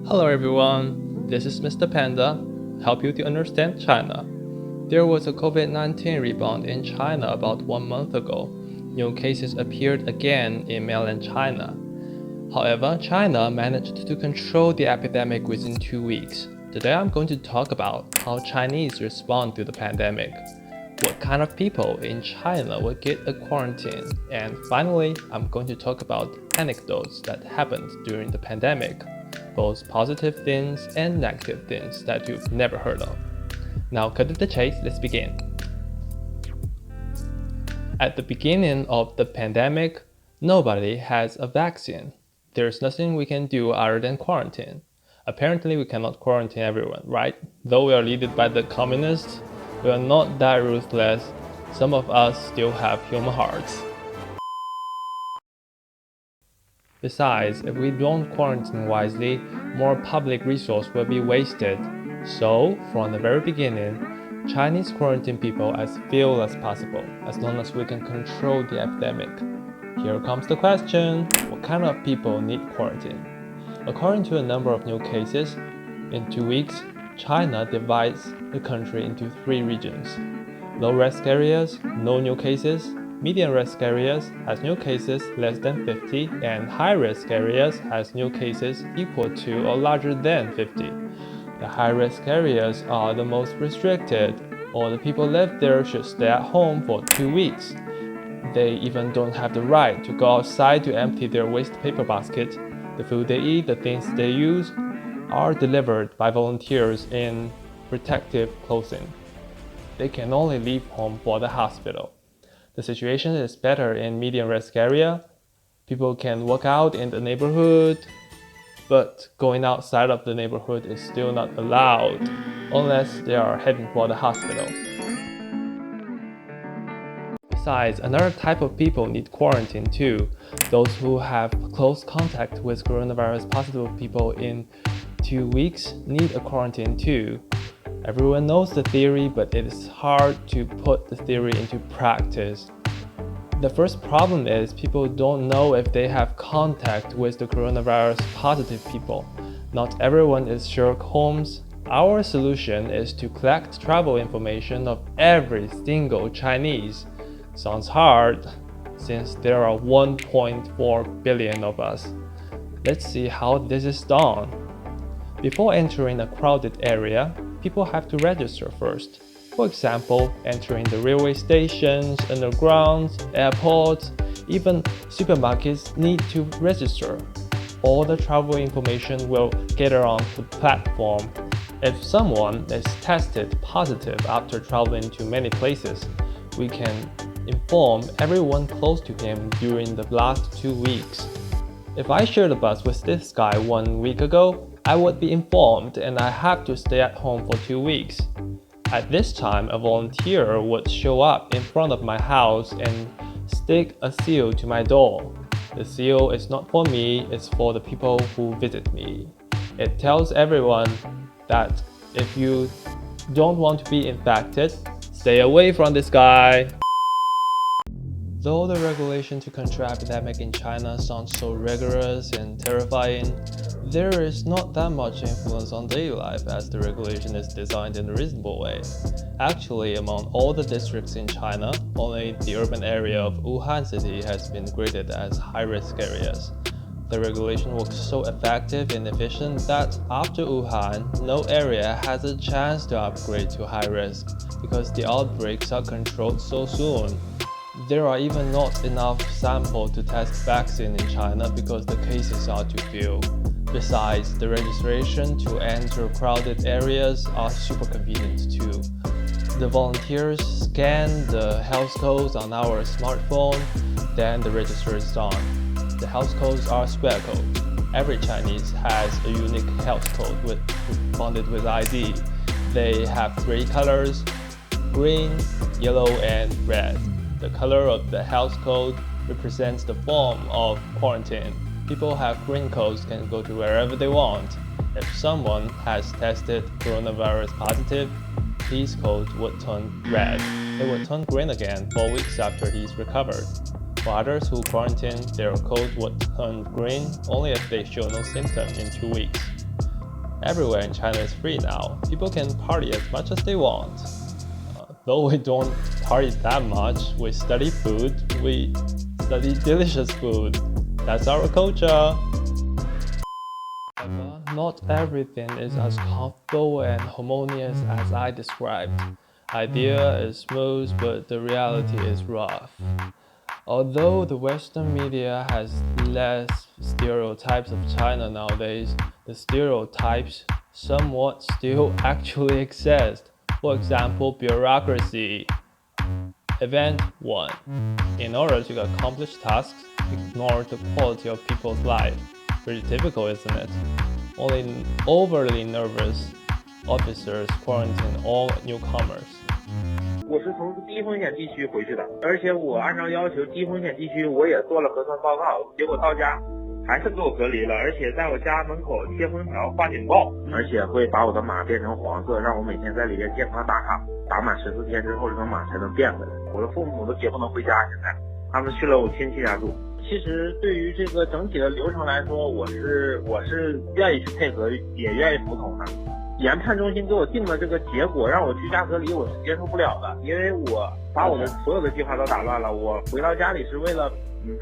Hello everyone, this is Mr. Panda, help you to understand China. There was a COVID-19 rebound in China about 1 month ago. New cases appeared again in mainland China. However, China managed to control the epidemic within 2 weeks. Today I'm going to talk about how Chinese respond to the pandemic, what kind of people in China will get a quarantine, and finally, I'm going to talk about anecdotes that happened during the pandemic, both positive things and negative things that you've never heard of. Now, cut to the chase, let's begin. At the beginning of the pandemic, nobody has a vaccine. There's nothing we can do other than quarantine. Apparently, we cannot quarantine everyone, right? Though we are led by the communists, we are not that ruthless. Some of us still have human hearts. Besides, if we don't quarantine wisely, more public resource will be wasted. So, from the very beginning, Chinese quarantine people as few as possible, as long as we can control the epidemic. Here comes the question, what kind of people need quarantine? According to a number of new cases, in 2 weeks, China divides the country into 3 regions. Low-risk areas, no new cases. Medium-risk areas has new cases less than 50, and high-risk areas has new cases equal to or larger than 50. The high-risk areas are the most restricted. All the people live there should stay at home for 2 weeks. They even don't have the right to go outside to empty their waste paper basket. The food they eat, the things they use, are delivered by volunteers in protective clothing. They can only leave home for the hospital. The situation is better in medium-risk area. People can walk out in the neighborhood, but going outside of the neighborhood is still not allowed unless they are heading for the hospital. Besides, another type of people need quarantine too. Those who have close contact with coronavirus positive people in 2 weeks need a quarantine too. Everyone knows the theory, but it is hard to put the theory into practice. The first problem is people don't know if they have contact with the coronavirus positive people. Not everyone is Sherlock Holmes. Our solution is to collect travel information of every single Chinese. Sounds hard, since there are 1.4 billion of us. Let's see how this is done. Before entering a crowded area, people have to register first. For example, entering the railway stations, undergrounds, airports, even supermarkets need to register. All the travel information will gather on the platform. If someone is tested positive after traveling to many places, we can inform everyone close to him during the last 2 weeks. If I shared a bus with this guy 1 week ago, I would be informed and I have to stay at home for 2 weeks. At this time, a volunteer would show up in front of my house and stick a seal to my door. The seal is not for me, it's for the people who visit me. It tells everyone that if you don't want to be infected, stay away from this guy. Though the regulation to control epidemic in China sounds so rigorous and terrifying, there is not that much influence on daily life as the regulation is designed in a reasonable way. Actually, among all the districts in China, only the urban area of Wuhan city has been graded as high-risk areas. The regulation was so effective and efficient that after Wuhan, no area has a chance to upgrade to high risk because the outbreaks are controlled so soon. There are even not enough samples to test vaccine in China because the cases are too few. Besides, the registration to enter crowded areas are super convenient too. The volunteers scan the health codes on our smartphone, then the register is done. The health codes are square codes. Every Chinese has a unique health code bonded with ID. They have 3 colors: green, yellow, and red. The color of the health code represents the form of quarantine. People have green codes can go to wherever they want. If someone has tested coronavirus positive, his code would turn red. It would turn green again 4 weeks after he's recovered. For others who quarantine, their code would turn green only if they show no symptom in 2 weeks. Everywhere in China is free now. People can party as much as they want. Though we don't party that much, we study food, we study delicious food. That's our culture. However, not everything is as comfortable and harmonious as I described. Idea is smooth, but the reality is rough. Although the Western media has less stereotypes of China nowadays, the stereotypes somewhat still actually exist. For example, bureaucracy. Event 1. In order to accomplish tasks, ignore the quality of people's life. Pretty typical, isn't it? Only overly nervous officers quarantine all newcomers. 我是从低风险地区回去的，而且我按照要求低风险地区我也做了核酸报告，结果到家还是给我隔离了，而且在我家门口贴封条挂警报，而且会把我的码变成黄色，让我每天在里边健康打卡，打满14天之后这个码才能变回来。我的父母都不能回家，现在他们去了我亲戚家住。其实对于这个整体的流程来说，我是愿意去配合，也愿意服从的。研判中心给我定的这个结果让我居家隔离，我是接受不了的，因为我把我的所有的计划都打乱了。我回到家里是为了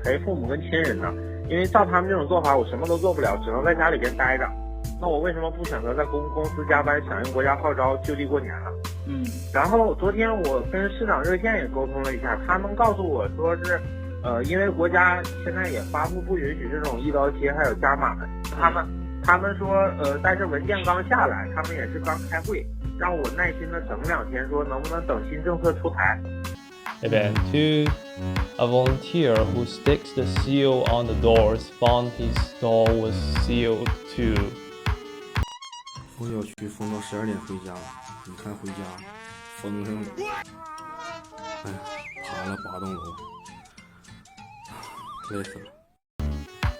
陪父母跟亲人呢，因为照他们这种做法我什么都做不了，只能在家里边待着。那我为什么不选择在公司加班，响应国家号召就地过年呢？然后昨天我跟市长热线也沟通了一下，他们告诉我说是因为国家现在也发布不允许这种一刀切还有加码的，他们说但是文件刚下来，他们也是刚开会，让我耐心的等2天，说能不能等新政策出台。Event 2. A volunteer who sticks the seal on the doors found his door was sealed too. 封小区封到12点回家，你看回家封上了，哎呀，爬了8栋楼，累死了。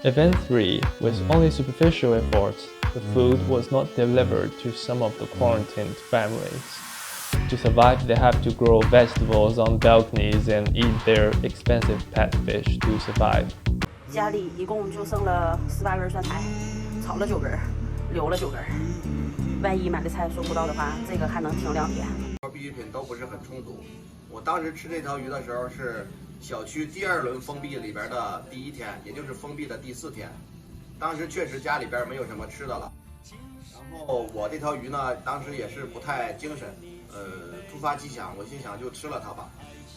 Event 3. With only superficial efforts, the food was not delivered to some of the quarantined families. To survive, they have to grow vegetables on balconies and eat their expensive pet fish to survive. 家里一共就剩了18根酸菜，炒了9根，留了9根。万一买的菜收不到的话，这个还能停2天。必需品都不是很充足。我当时吃这条鱼的时候是小区第2轮封闭里边的第1天，也就是封闭的第4天。当时确实家里边没有什么吃的了。然后我这条鱼呢，当时也是不太精神，突发奇想，我心想就吃了它吧，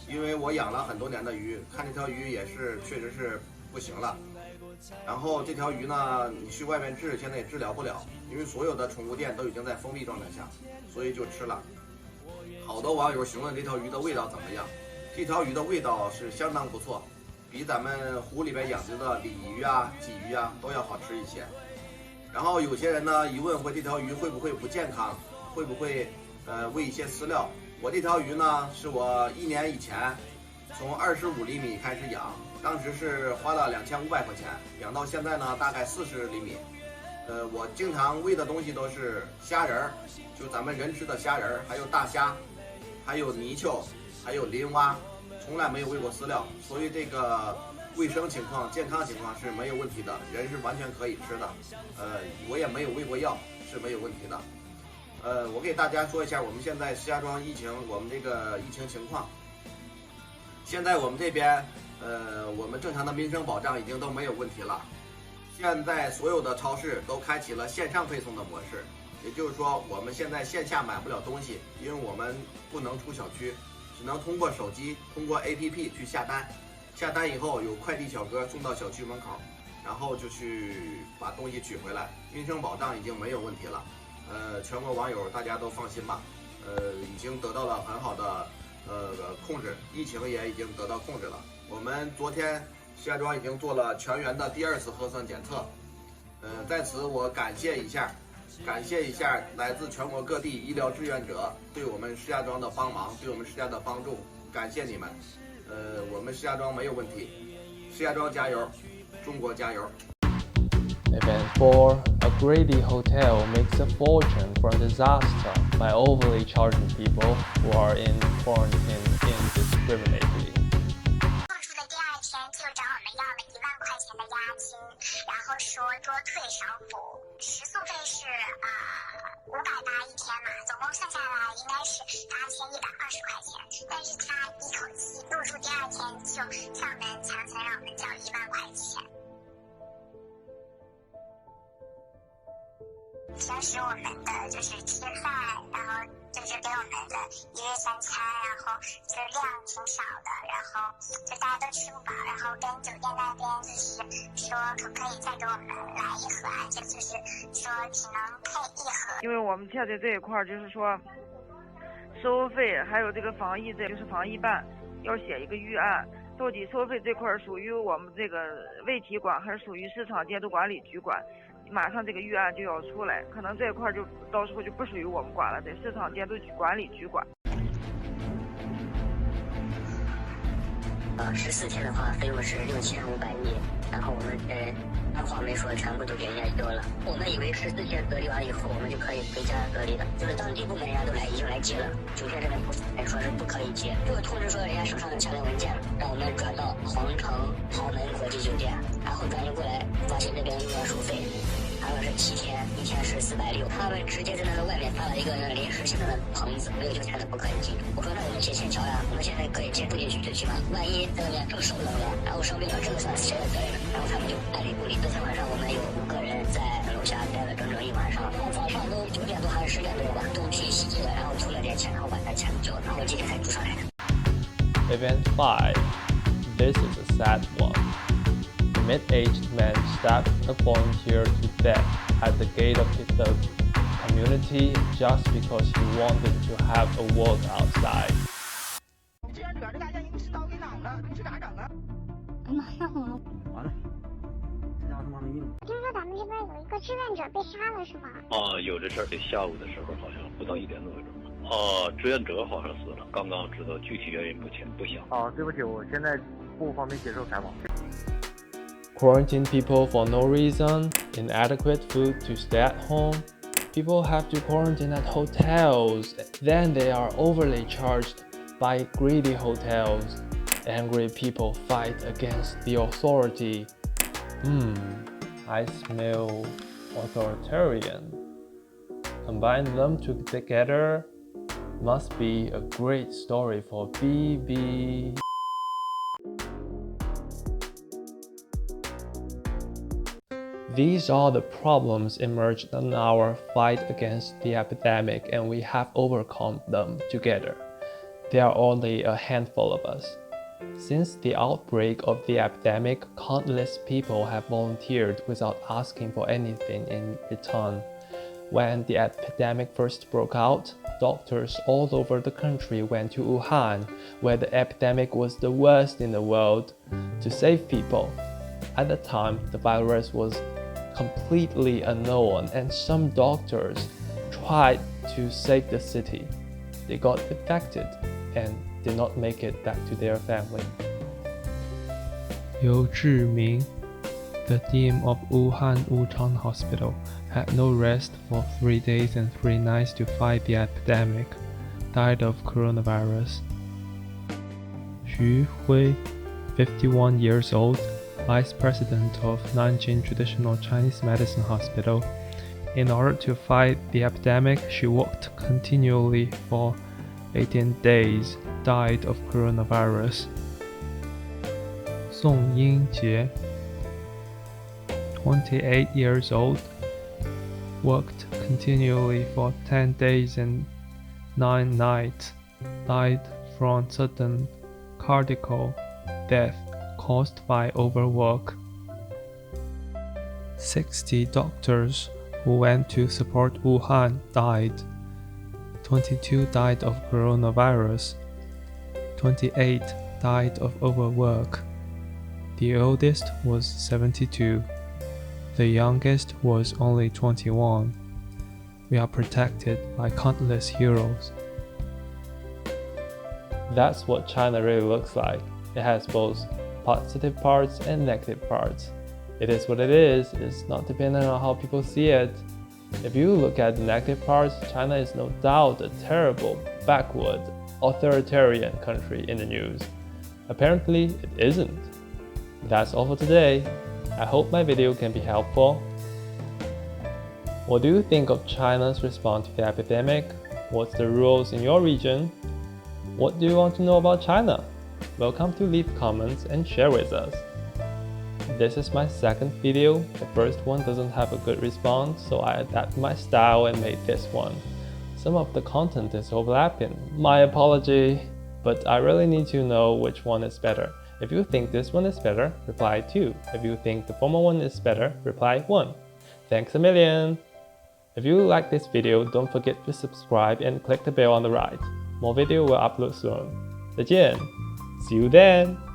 因为我养了很多年的鱼，看这条鱼也是确实是不行了。然后这条鱼呢，你去外面治，现在也治疗不了，因为所有的宠物店都已经在封闭状态下，所以就吃了。好多网友询问这条鱼的味道怎么样，这条鱼的味道是相当不错，比咱们湖里边养殖的鲤鱼啊、鲫鱼啊都要好吃一些。然后有些人呢疑问这条鱼会不会不健康，会不会喂一些饲料。我这条鱼呢是我1年以前从25厘米开始养，当时是花了2500块钱，养到现在呢大概40厘米。我经常喂的东西都是虾仁儿，就咱们人吃的虾仁儿，还有大虾，还有泥鳅，还有鳞蛙，从来没有喂过饲料，所以这个卫生情况、健康情况是没有问题的，人是完全可以吃的。我也没有喂过药，是没有问题的。我给大家说一下我们现在石家庄我们这个疫情情况。现在我们这边我们正常的民生保障已经都没有问题了。现在所有的超市都开启了线上配送的模式，也就是说我们现在线下买不了东西，因为我们不能出小区，只能通过手机通过 APP 去下单，下单以后有快递小哥送到小区门口，然后就去把东西取回来。民生保障已经没有问题了，全国网友大家都放心吧，已经得到了很好的控制，疫情也已经得到控制了。我们昨天石家庄已经做了全员的第2次核酸检测，在此我感谢一下来自全国各地医疗志愿者对我们石家庄的帮忙，对我们石家的帮助，感谢你们。我们石家庄没有问题，石家庄加油，中国加油。Event 4. A greedy hotel makes a fortune from disaster by overly charging people who are in quarantine indiscriminately. 放出的第2天就找我们要了1万块钱的押金，然后说多退少补，食宿费是天嘛，总共算下来应该是8120块钱，但是他一口气入住第2天就上门强行让我们交1万块钱。平时我们的就是吃饭，然后就是给我们的1日3餐，然后就量挺少的，然后就大家都吃不饱，然后跟酒店那边就是说可不可以再给我们来1盒啊，就是说只能配1盒。因为我们现在这一块就是说收费还有这个防疫，这就是防疫办要写一个预案，到底收费这块属于我们这个卫体管还是属于市场监督管理局管，马上这个预案就要出来，可能这一块就到时候就不属于我们管了，得市场监督管理局管。14天的话，费用是6500亿，然后我们二话没说，全部都给人家丢了。我们以为14天隔离完以后，我们就可以回家隔离的，就是当地部门人家都已经来接了，9天这边说是不可以接，这个通知说人家手上下来文件，让我们转到皇城豪门国际酒店，然后转运过来，发现那边又要收费。他说是7天，1天是460，他们直接在那个外面发了一个临时性的棚子，没有酒店的不可以进。我说那我们接线桥呀，我们现在可以接不进去就去吧，万一在外面更受冷了，然后生病了，这个算谁的责任呢？然后他们就爱理不理。昨天晚上我们有5个人在楼下待了整整1晚上，早上都9点多还是10点多吧，都去洗剂了，然后出了点钱，然后把钱交，然后今天才住上来的。Event 5. This is a sad one. A mid-aged man stabbed a volunteer to death at the gate of the community just because he wanted to have a walk outside. 这样惹着大家，你知道给哪了？你这咋整啊？哎妈呀！完了，这家伙他妈没命！听说咱们这边有一个志愿者被杀了，是吗？有这事儿，得下午的时候好像不到1点多钟。志愿者好像死了，刚刚知道具体原因不详。对不起，我现在不方便接受采访。Quarantine people for no reason, inadequate food to stay at home. People have to quarantine at hotels, then they are overly charged by greedy hotels. Angry people fight against the authority. I smell authoritarian. Combine them together must be a great story for BB. These are the problems emerged in our fight against the epidemic, and we have overcome them together. There are only a handful of us. Since the outbreak of the epidemic, countless people have volunteered without asking for anything in return. When the epidemic first broke out, doctors all over the country went to Wuhan, where the epidemic was the worst in the world, to save people. At the time, the virus was completely unknown, and some doctors tried to save the city. They got infected and did not make it back to their family. Liu Zhiming, the dean of Wuhan Wuchang Hospital, had no rest for 3 days and 3 nights to fight the epidemic, died of coronavirus. Xu Hui, 51 years old, Vice President of Nanjing Traditional Chinese Medicine Hospital. In order to fight the epidemic, she worked continually for 18 days, died of coronavirus. Song Yingjie, 28 years old, worked continually for 10 days and 9 nights, died from sudden cardiac death caused by overwork. 60 doctors who went to support Wuhan died. 22 died of coronavirus. 28 died of overwork. The oldest was 72. The youngest was only 21. We are protected by countless heroes. That's what China really looks like. It has both positive parts and negative parts. It is what it is. It's not dependent on how people see it. If you look at the negative parts, China is no doubt a terrible, backward, authoritarian country in the news. Apparently, it isn't. That's all for today. I hope my video can be helpful. What do you think of China's response to the epidemic? What's the rules in your region? What do you want to know about China? Welcome to leave comments and share with us. This is my second video. The first one doesn't have a good response, so I adapted my style and made this one. Some of the content is overlapping. My apology, but I really need to know which one is better. If you think this one is better, reply 2. If you think the former one is better, reply 1. Thanks a million! If you like this video, don't forget to subscribe and click the bell on the right. More video will upload soon. 再见! See you then!